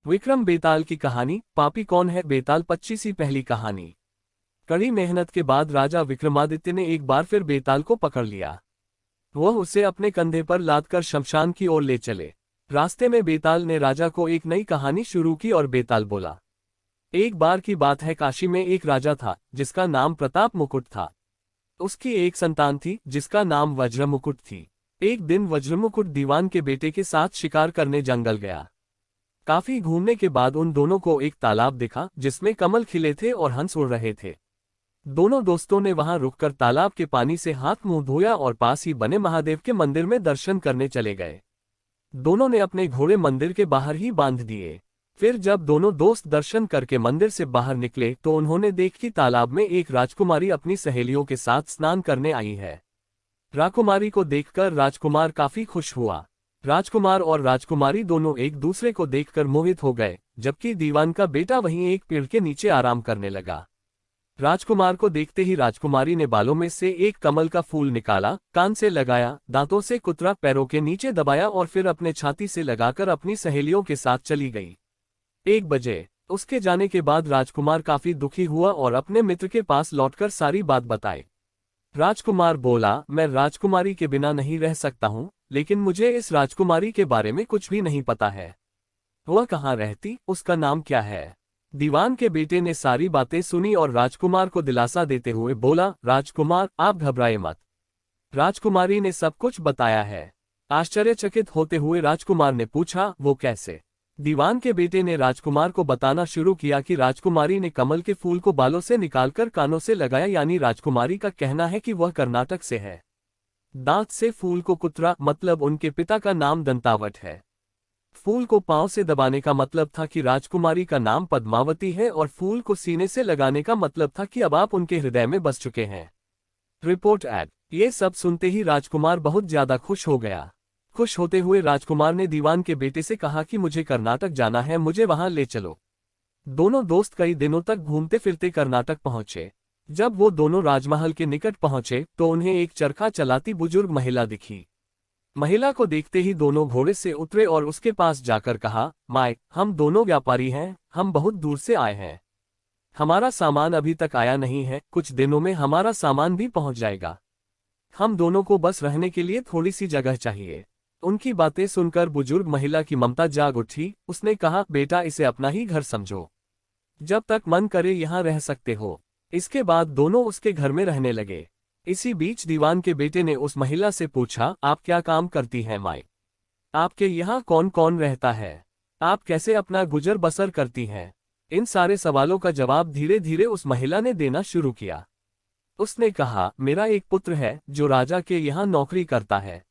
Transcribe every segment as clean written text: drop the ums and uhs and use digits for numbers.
विक्रम बेताल की कहानी। पापी कौन है बेताल 25वीं पहली कहानी। कड़ी मेहनत के बाद राजा विक्रमादित्य ने एक बार फिर बेताल को पकड़ लिया। वह उसे अपने कंधे पर लादकर शमशान की ओर ले चले। रास्ते में बेताल ने राजा को एक नई कहानी शुरू की और बेताल बोला, एक बार की बात है, काशी में एक राजा था जिसका नाम प्रताप मुकुट था। उसकी एक संतान थी जिसका नाम वज्र मुकुट थी। एक दिन वज्रमुकुट दीवान के बेटे के साथ शिकार करने जंगल गया। काफी घूमने के बाद उन दोनों को एक तालाब दिखा जिसमें कमल खिले थे और हंस उड़ रहे थे। दोनों दोस्तों ने वहां रुककर तालाब के पानी से हाथ मुंह धोया और पास ही बने महादेव के मंदिर में दर्शन करने चले गए। दोनों ने अपने घोड़े मंदिर के बाहर ही बांध दिए। फिर जब दोनों दोस्त दर्शन करके मंदिर से बाहर निकले तो उन्होंने देखा कि तालाब में एक राजकुमारी अपनी सहेलियों के साथ स्नान करने आई है। राजकुमारी को देखकर राजकुमार काफी खुश हुआ। राजकुमार और राजकुमारी दोनों एक दूसरे को देखकर मोहित हो गए, जबकि दीवान का बेटा वहीं एक पेड़ के नीचे आराम करने लगा। राजकुमार को देखते ही राजकुमारी ने बालों में से एक कमल का फूल निकाला, कान से लगाया, दांतों से कुतरा, पैरों के नीचे दबाया और फिर अपने छाती से लगाकर अपनी सहेलियों के साथ चली गई। 1 बजे उसके जाने के बाद राजकुमार काफी दुखी हुआ और अपने मित्र के पास लौटकर सारी बात बताई। राजकुमार बोला, मैं राजकुमारी के बिना नहीं रह सकता हूँ, लेकिन मुझे इस राजकुमारी के बारे में कुछ भी नहीं पता है। वह कहाँ रहती, उसका नाम क्या है? दीवान के बेटे ने सारी बातें सुनी और राजकुमार को दिलासा देते हुए बोला, राजकुमार आप घबराए मत, राजकुमारी ने सब कुछ बताया है। आश्चर्यचकित होते हुए राजकुमार ने पूछा, वो कैसे? दीवान के बेटे ने राजकुमार को बताना शुरू किया कि राजकुमारी ने कमल के फूल को बालों से निकालकर कानों से लगाया, यानी राजकुमारी का कहना है कि वह कर्नाटक से है। दांत से फूल को कुतरा, मतलब उनके पिता का नाम दंतावट है। फूल को पांव से दबाने का मतलब था कि राजकुमारी का नाम पद्मावती है और फूल को सीने से लगाने का मतलब था कि अब आप उनके हृदय में बस चुके हैं। Report ad. ये सब सुनते ही राजकुमार बहुत ज्यादा खुश हो गया। खुश होते हुए राजकुमार ने दीवान के बेटे से कहा कि मुझे कर्नाटक जाना है, मुझे वहां ले चलो। दोनों दोस्त कई दिनों तक घूमते फिरते कर्नाटक पहुंचे। जब वो दोनों राजमहल के निकट पहुंचे तो उन्हें एक चरखा चलाती बुजुर्ग महिला दिखी। महिला को देखते ही दोनों घोड़े से उतरे और उसके पास जाकर कहा, माए, हम दोनों व्यापारी हैं, हम बहुत दूर से आए हैं। हमारा सामान अभी तक आया नहीं है, कुछ दिनों में हमारा सामान भी पहुंच जाएगा। हम दोनों को बस रहने के लिए थोड़ी सी जगह चाहिए। उनकी बातें सुनकर बुजुर्ग महिला की ममता जाग उठी। उसने कहा, बेटा इसे अपना ही घर समझो, जब तक मन करे यहाँ रह सकते हो। इसके बाद दोनों उसके घर में रहने लगे। इसी बीच दीवान के बेटे ने उस महिला से पूछा, आप क्या काम करती हैं माई? आपके यहाँ कौन कौन रहता है? आप कैसे अपना गुजर बसर करती हैं? इन सारे सवालों का जवाब धीरे धीरे उस महिला ने देना शुरू किया। उसने कहा, मेरा एक पुत्र है जो राजा के यहाँ नौकरी करता है।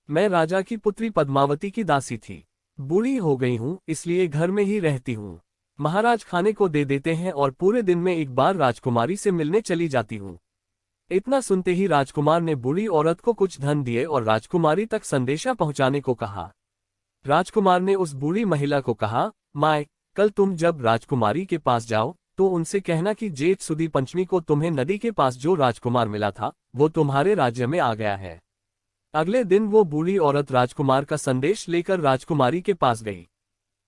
मैं राजा की पुत्री पद्मावती की दासी थी। बूढ़ी हो गई हूँ, इसलिए घर में ही रहती हूँ। महाराज खाने को दे देते हैं और पूरे दिन में एक बार राजकुमारी से मिलने चली जाती हूँ। इतना सुनते ही राजकुमार ने बूढ़ी औरत को कुछ धन दिए और राजकुमारी तक संदेशा पहुंचाने को कहा। राजकुमार ने उस बूढ़ी महिला को कहा, माए, कल तुम जब राजकुमारी के पास जाओ तो उनसे कहना कि जेठ सुदी पंचमी को तुम्हें नदी के पास जो राजकुमार मिला था वो तुम्हारे राज्य में आ गया है। अगले दिन वो बूढ़ी औरत राजकुमार का संदेश लेकर राजकुमारी के पास गई।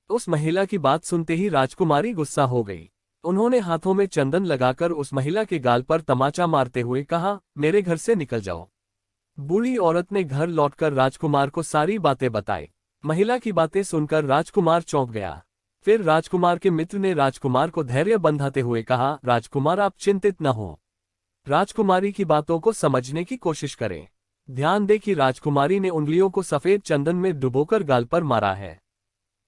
उस महिला की बात सुनते ही राजकुमारी गुस्सा हो गई। उन्होंने हाथों में चंदन लगाकर उस महिला के गाल पर तमाचा मारते हुए कहा, मेरे घर से निकल जाओ। बूढ़ी औरत ने घर लौटकर राजकुमार को सारी बातें बताई। महिला की बातें सुनकर राजकुमार चौंक गया। फिर राजकुमार के मित्र ने राजकुमार को धैर्य बंधाते हुए कहा, राजकुमार आप चिंतित न हो, राजकुमारी की बातों को समझने की कोशिश करें। ध्यान दे कि राजकुमारी ने उंगलियों को सफेद चंदन में डुबोकर गाल पर मारा है।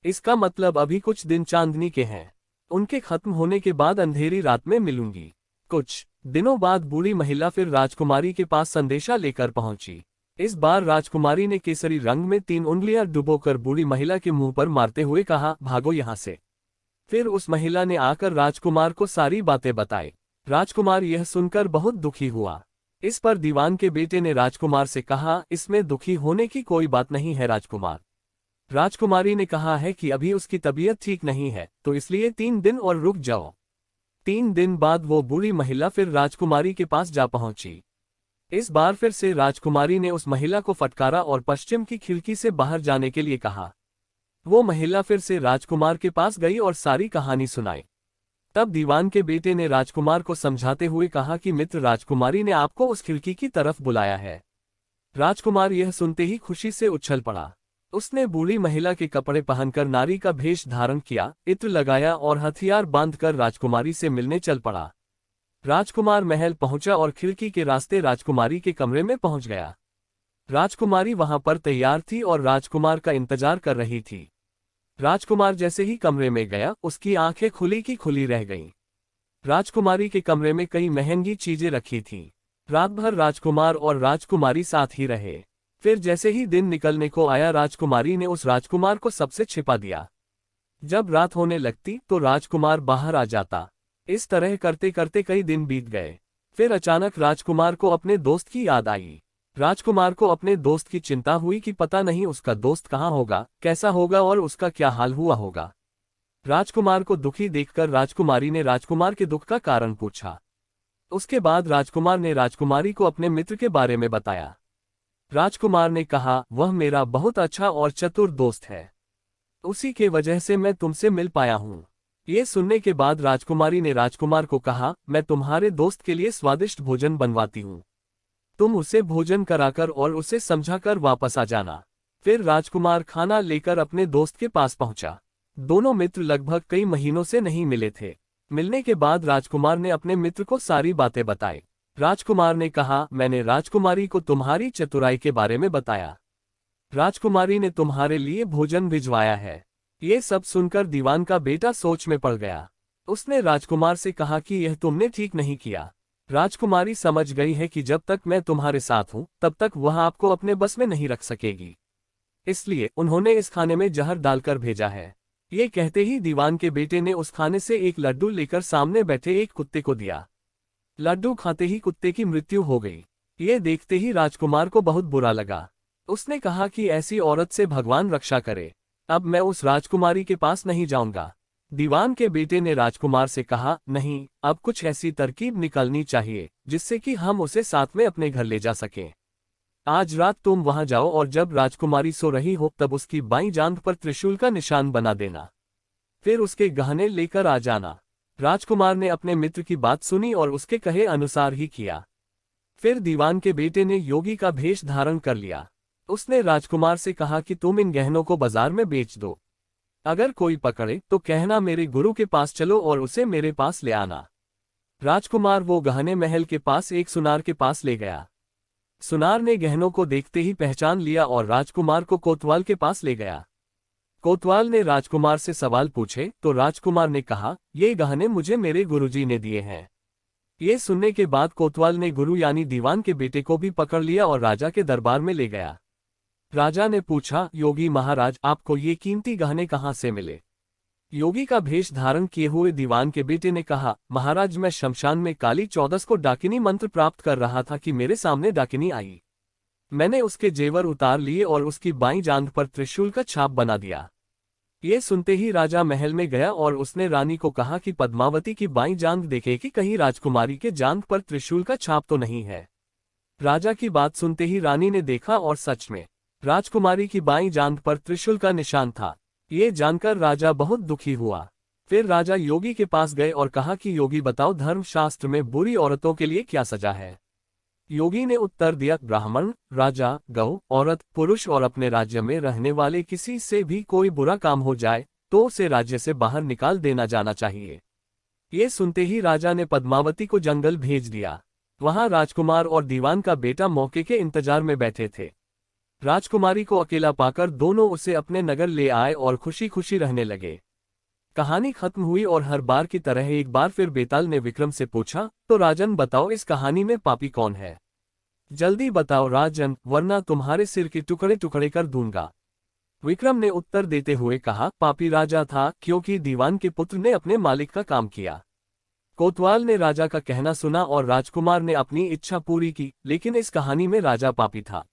इसका मतलब अभी कुछ दिन चांदनी के हैं। उनके खत्म होने के बाद अंधेरी रात में मिलूंगी। कुछ दिनों बाद बूढ़ी महिला फिर राजकुमारी के पास संदेशा लेकर पहुंची। इस बार राजकुमारी ने केसरी रंग में 3 उंगलियां डुबोकर बूढ़ी महिला के मुंह पर मारते हुए कहा, भागो यहां से। फिर उस महिला ने आकर राजकुमार को सारी बातें बताई। राजकुमार यह सुनकर बहुत दुखी हुआ। इस पर दीवान के बेटे ने राजकुमार से कहा, इसमें दुखी होने की कोई बात नहीं है राजकुमार। राजकुमारी ने कहा है कि अभी उसकी तबीयत ठीक नहीं है, तो इसलिए 3 दिन और रुक जाओ। 3 दिन बाद वो बूढ़ी महिला फिर राजकुमारी के पास जा पहुंची। इस बार फिर से राजकुमारी ने उस महिला को फटकारा और पश्चिम की खिड़की से बाहर जाने के लिए कहा। वो महिला फिर से राजकुमार के पास गई और सारी कहानी सुनाई। तब दीवान के बेटे ने राजकुमार को समझाते हुए कहा कि मित्र, राजकुमारी ने आपको उस खिड़की की तरफ बुलाया है। राजकुमार यह सुनते ही खुशी से उछल पड़ा। उसने बूढ़ी महिला के कपड़े पहनकर नारी का भेष धारण किया, इत्र लगाया और हथियार बांधकर राजकुमारी से मिलने चल पड़ा। राजकुमार महल पहुंचा और खिड़की के रास्ते राजकुमारी के कमरे में पहुंच गया। राजकुमारी वहां पर तैयार थी और राजकुमार का इंतजार कर रही थी। राजकुमार जैसे ही कमरे में गया, उसकी आंखें खुली की खुली रह गईं। राजकुमारी के कमरे में कई महंगी चीजें रखी थीं। रात भर राजकुमार और राजकुमारी साथ ही रहे। फिर जैसे ही दिन निकलने को आया, राजकुमारी ने उस राजकुमार को सबसे छिपा दिया। जब रात होने लगती तो राजकुमार बाहर आ जाता। इस तरह करते करते कई दिन बीत गए। फिर अचानक राजकुमार को अपने दोस्त की याद आई। राजकुमार को अपने दोस्त की चिंता हुई कि पता नहीं उसका दोस्त कहाँ होगा, कैसा होगा और उसका क्या हाल हुआ होगा। राजकुमार को दुखी देखकर राजकुमारी ने राजकुमार के दुख का कारण पूछा। उसके बाद राजकुमार ने राजकुमारी को अपने मित्र के बारे में बताया। राजकुमार ने कहा, वह मेरा बहुत अच्छा और चतुर दोस्त है। उसी के वजह से मैं तुमसे मिल पाया हूँ। ये सुनने के बाद राजकुमारी ने राजकुमार को कहा, मैं तुम्हारे दोस्त के लिए स्वादिष्ट भोजन बनवाती हूँ। तुम उसे भोजन कराकर और उसे समझाकर वापस आ जाना। फिर राजकुमार खाना लेकर अपने दोस्त के पास पहुंचा। दोनों मित्र लगभग कई महीनों से नहीं मिले थे। मिलने के बाद राजकुमार ने अपने मित्र को सारी बातें बताई। राजकुमार ने कहा, मैंने राजकुमारी को तुम्हारी चतुराई के बारे में बताया। राजकुमारी ने तुम्हारे लिए भोजन भिजवाया है। ये सब सुनकर दीवान का बेटा सोच में पड़ गया। उसने राजकुमार से कहा कि यह तुमने ठीक नहीं किया। राजकुमारी समझ गई है कि जब तक मैं तुम्हारे साथ हूं तब तक वह आपको अपने बस में नहीं रख सकेगी। इसलिए उन्होंने इस खाने में जहर डालकर भेजा है। ये कहते ही दीवान के बेटे ने उस खाने से एक लड्डू लेकर सामने बैठे एक कुत्ते को दिया। लड्डू खाते ही कुत्ते की मृत्यु हो गई। ये देखते ही राजकुमार को बहुत बुरा लगा। उसने कहा कि ऐसी औरत से भगवान रक्षा करे। अब मैं उस राजकुमारी के पास नहीं जाऊंगा। दीवान के बेटे ने राजकुमार से कहा, नहीं, अब कुछ ऐसी तरकीब निकालनी चाहिए जिससे कि हम उसे साथ में अपने घर ले जा सकें। आज रात तुम वहां जाओ और जब राजकुमारी सो रही हो तब उसकी बाईं जांघ पर त्रिशूल का निशान बना देना। फिर उसके गहने लेकर आ जाना। राजकुमार ने अपने मित्र की बात सुनी और उसके कहे अनुसार ही किया। फिर दीवान के बेटे ने योगी का भेष धारण कर लिया। उसने राजकुमार से कहा कि तुम इन गहनों को बाजार में बेच दो। अगर कोई पकड़े तो कहना मेरे गुरु के पास चलो और उसे मेरे पास ले आना। राजकुमार वो गहने महल के पास एक सुनार के पास ले गया। सुनार ने गहनों को देखते ही पहचान लिया और राजकुमार को कोतवाल के पास ले गया। कोतवाल ने राजकुमार से सवाल पूछे तो राजकुमार ने कहा, ये गहने मुझे मेरे गुरुजी ने दिए हैं। ये सुनने के बाद कोतवाल ने गुरु यानी दीवान के बेटे को भी पकड़ लिया और राजा के दरबार में ले गया। राजा ने पूछा, योगी महाराज, आपको ये कीमती गहने कहाँ से मिले? योगी का भेष धारण किए हुए दीवान के बेटे ने कहा, महाराज, मैं शमशान में काली चौदस को डाकिनी मंत्र प्राप्त कर रहा था कि मेरे सामने डाकिनी आई। मैंने उसके जेवर उतार लिए और उसकी बाईं जांघ पर त्रिशूल का छाप बना दिया। ये सुनते ही राजा महल में गया और उसने रानी को कहा कि पद्मावती की बाईं जांघ देखे कि कहीं राजकुमारी के जांघ पर त्रिशूल का छाप तो नहीं है। राजा की बात सुनते ही रानी ने देखा और सच में राजकुमारी की बाईं जांघ पर त्रिशूल का निशान था। ये जानकर राजा बहुत दुखी हुआ। फिर राजा योगी के पास गए और कहा कि योगी बताओ, धर्मशास्त्र में बुरी औरतों के लिए क्या सजा है? योगी ने उत्तर दिया, ब्राह्मण, राजा, गौ, औरत, पुरुष और अपने राज्य में रहने वाले किसी से भी कोई बुरा काम हो जाए तो उसे राज्य से बाहर निकाल देना जाना चाहिए। ये सुनते ही राजा ने पद्मावती को जंगल भेज दिया। वहां राजकुमार और दीवान का बेटा मौके के इंतजार में बैठे थे। राजकुमारी को अकेला पाकर दोनों उसे अपने नगर ले आए और खुशी खुशी रहने लगे। कहानी खत्म हुई और हर बार की तरह एक बार फिर बेताल ने विक्रम से पूछा, तो राजन बताओ, इस कहानी में पापी कौन है? जल्दी बताओ राजन, वरना तुम्हारे सिर के टुकड़े टुकड़े कर दूंगा। विक्रम ने उत्तर देते हुए कहा, पापी राजा था, क्योंकि दीवान के पुत्र ने अपने मालिक का काम किया। कोतवाल ने राजा का कहना सुना और राजकुमार ने अपनी इच्छा पूरी की, लेकिन इस कहानी में राजा पापी था।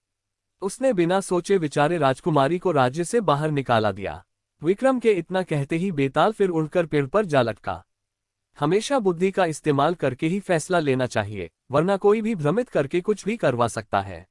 उसने बिना सोचे विचारे राजकुमारी को राज्य से बाहर निकाला दिया। विक्रम के इतना कहते ही बेताल फिर उड़कर पेड़ पर जा लटका। हमेशा बुद्धि का इस्तेमाल करके ही फैसला लेना चाहिए, वरना कोई भी भ्रमित करके कुछ भी करवा सकता है।